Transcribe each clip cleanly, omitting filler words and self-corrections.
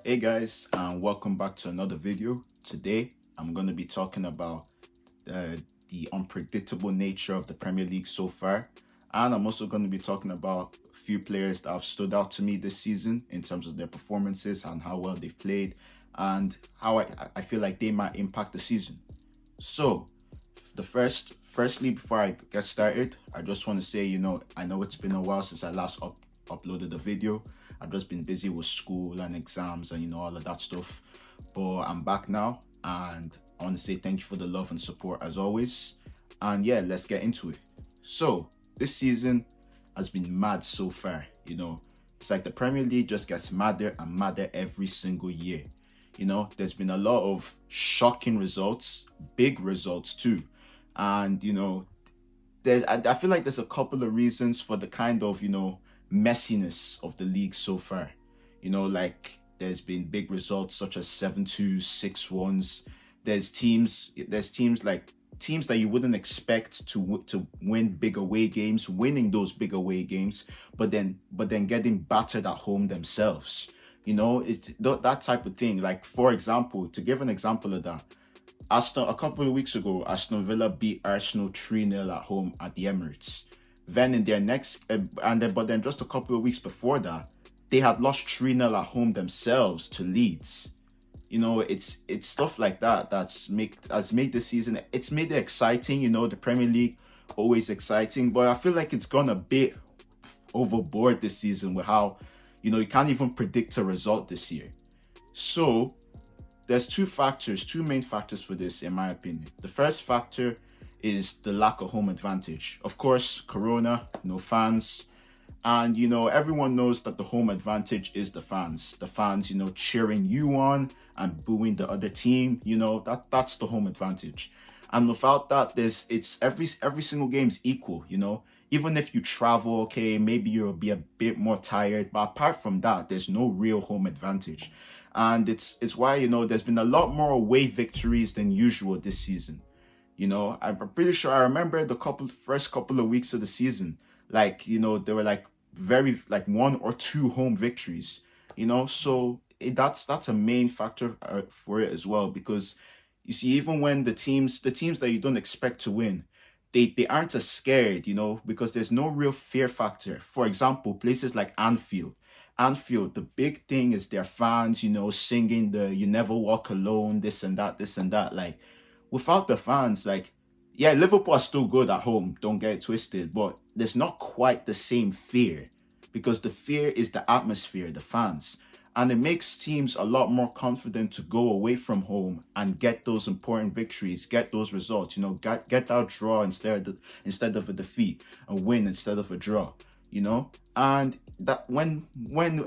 Hey guys, and welcome back to another video. Today, I'm going to be talking about the unpredictable nature of the Premier League so far, and I'm also going to be talking about a few players that have stood out to me this season in terms of their performances and how well they've played, and how I feel like they might impact the season. So, firstly, before I get started, I just want to say, I know it's been a while since I last uploaded a video. I've just been busy with school and exams and all of that stuff. But I'm back now, and I want to say thank you for the love and support as always. And yeah, let's get into it. So, this season has been mad so far. It's like the Premier League just gets madder and madder every single year. There's been a lot of shocking results, big results too. And I feel like there's a couple of reasons for the kind of, messiness of the league so far. Like there's been big results such as 7-2, 6-1s. There's teams like teams that you wouldn't expect to win big away games, winning those big away games, but then getting battered at home themselves. That type of thing. Like, for example, to give an example of that, a couple of weeks ago, Aston Villa beat Arsenal 3-0 at home at the Emirates. Then in their but then just a couple of weeks before that, they had lost 3-0 at home themselves to Leeds. It's stuff like that has made the season. It's made it exciting. The Premier League always exciting, but I feel like it's gone a bit overboard this season with how you can't even predict a result this year. So there's two main factors for this, in my opinion. The first factor is the lack of home advantage. Of course, Corona, no fans. And everyone knows that the home advantage is the fans. The fans, cheering you on and booing the other team. That's the home advantage. And without that, it's every single game's equal. Even if you travel, okay, maybe you'll be a bit more tired. But apart from that, there's no real home advantage. And it's why there's been a lot more away victories than usual this season. I'm pretty sure I remember the first couple of weeks of the season, like there were like very like one or two home victories. So that's a main factor for it as well, because you see, even when the teams that you don't expect to win, they aren't as scared, because there's no real fear factor. For example, places like Anfield, the big thing is their fans, singing the "You Never Walk Alone," this and that. Like, without the fans, like, yeah, Liverpool are still good at home, don't get it twisted, but there's not quite the same fear, because the fear is the atmosphere, the fans. And it makes teams a lot more confident to go away from home and get those important victories, get those results, get that draw instead of a defeat, a win instead of a draw, And that when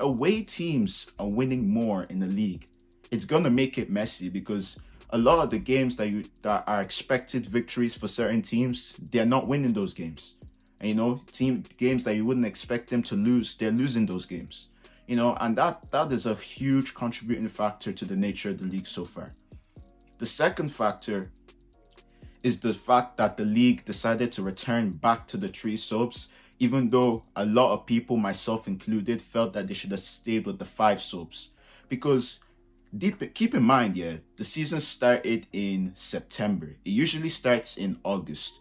away teams are winning more in the league, it's gonna make it messy, because a lot of the games that are expected victories for certain teams, they're not winning those games. And team games that you wouldn't expect them to lose, they're losing those games. And that is a huge contributing factor to the nature of the league so far. The second factor is the fact that the league decided to return back to the three subs, even though a lot of people, myself included, felt that they should have stayed with the five subs. Because keep in mind, yeah, the season started in September. It usually starts in August,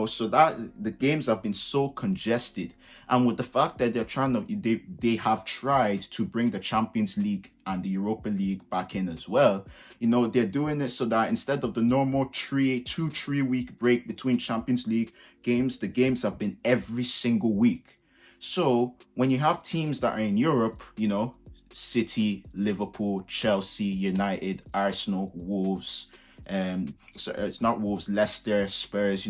so that the games have been so congested. And with the fact that they have tried to bring the Champions League and the Europa League back in as well, they're doing it so that instead of the normal 3 week break between Champions League games, the games have been every single week. So when you have teams that are in Europe, City, Liverpool, Chelsea, United, Arsenal, Wolves, so it's not Wolves, Leicester, Spurs,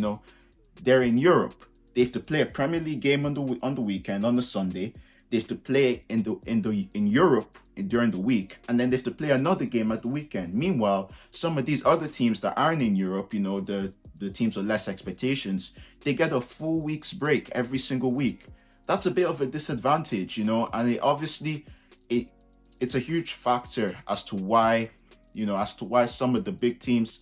they're in Europe. They have to play a Premier League game on the weekend, on the Sunday. They have to play in Europe during the week, and then they have to play another game at the weekend. Meanwhile, some of these other teams that aren't in Europe, the teams with less expectations, they get a full week's break every single week. That's a bit of a disadvantage, and it's a huge factor as to why some of the big teams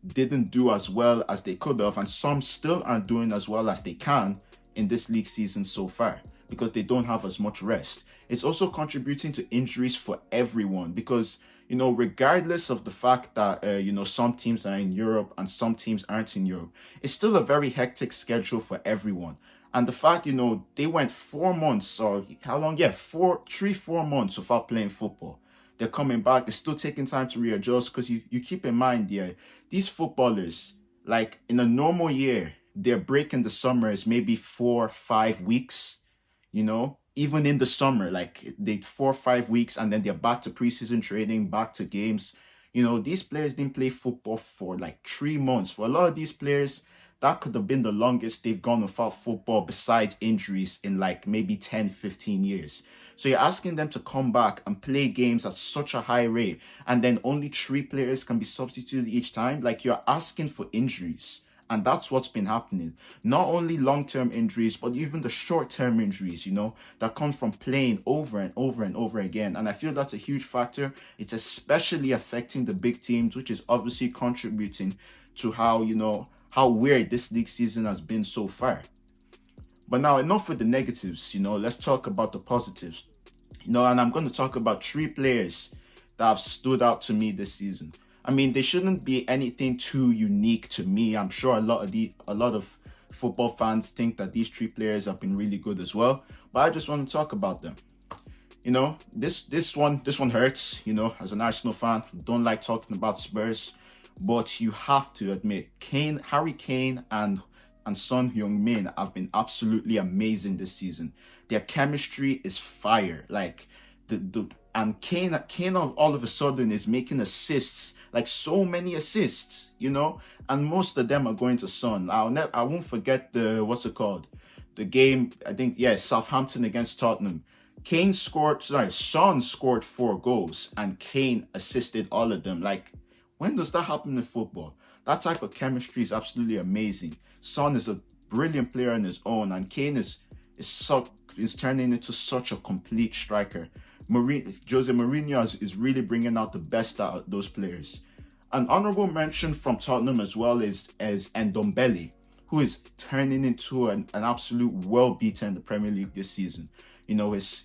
didn't do as well as they could have, and some still aren't doing as well as they can in this league season so far. because they don't have as much rest. It's also contributing to injuries for everyone because, regardless of the fact that, some teams are in Europe and some teams aren't in Europe, it's still a very hectic schedule for everyone. And the fact, they went 4 months or how long? Yeah, 4 months without playing football. They're coming back. They're still taking time to readjust because you keep in mind, yeah, these footballers, like in a normal year, their break in the summer is maybe 4 or 5 weeks, even in the summer, like they 4 or 5 weeks and then they're back to preseason training, back to games. These players didn't play football for like 3 months. For a lot of these players, that could have been the longest they've gone without football besides injuries in like maybe 10, 15 years. So you're asking them to come back and play games at such a high rate, and then only 3 players can be substituted each time. Like you're asking for injuries. And that's what's been happening. Not only long-term injuries, but even the short-term injuries, that come from playing over and over and over again. And I feel that's a huge factor. It's especially affecting the big teams, which is obviously contributing to how weird this league season has been so far. But now, enough with the negatives, let's talk about the positives. And I'm going to talk about 3 players that have stood out to me this season. I mean, they shouldn't be anything too unique to me. I'm sure a lot of football fans think that these 3 players have been really good as well. But I just want to talk about them. This one hurts. As an Arsenal fan, don't like talking about Spurs, but you have to admit, Harry Kane and Son Heung-min have been absolutely amazing this season. Their chemistry is fire. Like and Kane all of a sudden is making assists, like so many assists, and most of them are going to Son. I won't forget the game, I think, yeah, Southampton against Tottenham. Son scored 4 goals and Kane assisted all of them. Like, when does that happen in football? That type of chemistry is absolutely amazing. Son is a brilliant player on his own, and Kane is turning into such a complete striker. Jose Mourinho is really bringing out the best out of those players. An honorable mention from Tottenham as well is Ndombele, who is turning into an absolute world beater in the Premier League this season. His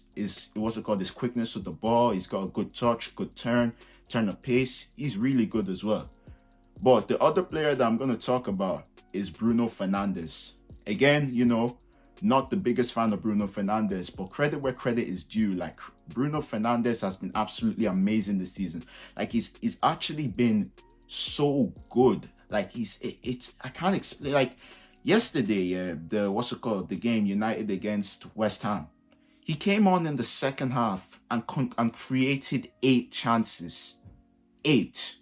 quickness with the ball. He's got a good touch, good turn of pace. He's really good as well. But the other player that I'm going to talk about is Bruno Fernandes. Again, not the biggest fan of Bruno Fernandes, but credit where credit is due. Like, Bruno Fernandes has been absolutely amazing this season. Like, he's actually been so good. Like, I can't explain. Like, yesterday, the game United against West Ham, he came on in the second half and created 8 chances. 8.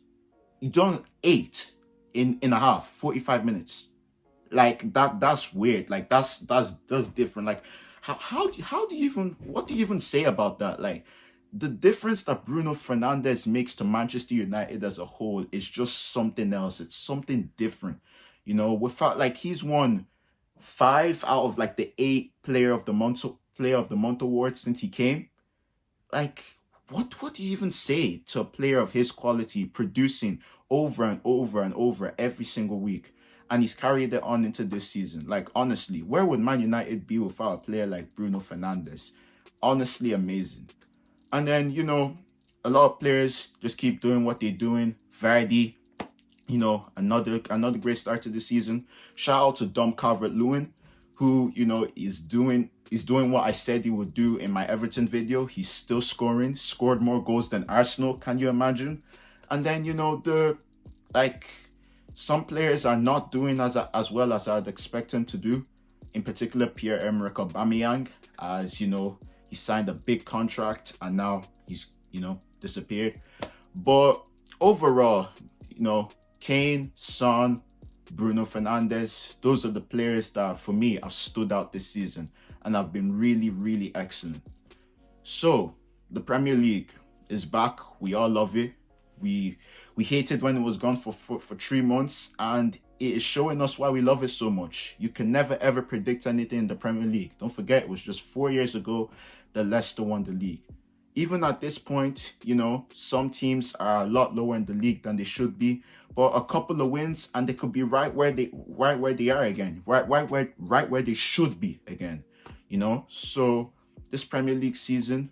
He done 8 in a half, 45 minutes. Like, that's weird. Like, that's different. Like, how do you even, what do you even say about that? Like, the difference that Bruno Fernandes makes to Manchester United as a whole is just something else. It's something different. Without, like, he's won 5 out of like the 8 player of the month awards since he came. Like, what do you even say to a player of his quality producing over and over and over every single week? And he's carried it on into this season. Like, honestly, where would Man United be without a player like Bruno Fernandes? Honestly, amazing. And then, a lot of players just keep doing what they're doing. Vardy, another great start to the season. Shout out to Dom Calvert-Lewin, who, is doing what I said he would do in my Everton video. He's still scored more goals than Arsenal. Can you imagine? And then, some players are not doing as well as I'd expect them to do. In particular, Pierre-Emerick Aubameyang, as he signed a big contract and now he's disappeared. But overall, Kane, Son, Bruno Fernandes, those are the players that for me have stood out this season and have been really, really excellent. So the Premier League is back. We all love it. We hated when it was gone for 3 months, and it is showing us why we love it so much. You can never ever predict anything in the Premier League. Don't forget, it was just 4 years ago that Leicester won the league. Even at this point, some teams are a lot lower in the league than they should be, but a couple of wins and they could be right where they are again, right where they should be again. you know. So this Premier League season,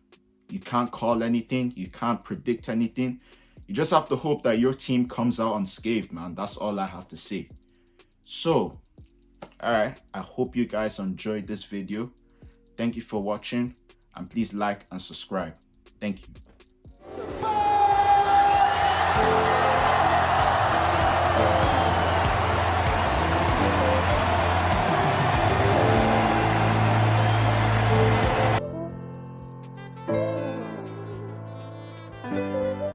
you can't call anything, you can't predict anything. You just have to hope that your team comes out unscathed, man. That's all I have to say. So, all right, I hope you guys enjoyed this video. Thank you for watching, and please like and subscribe. Thank you.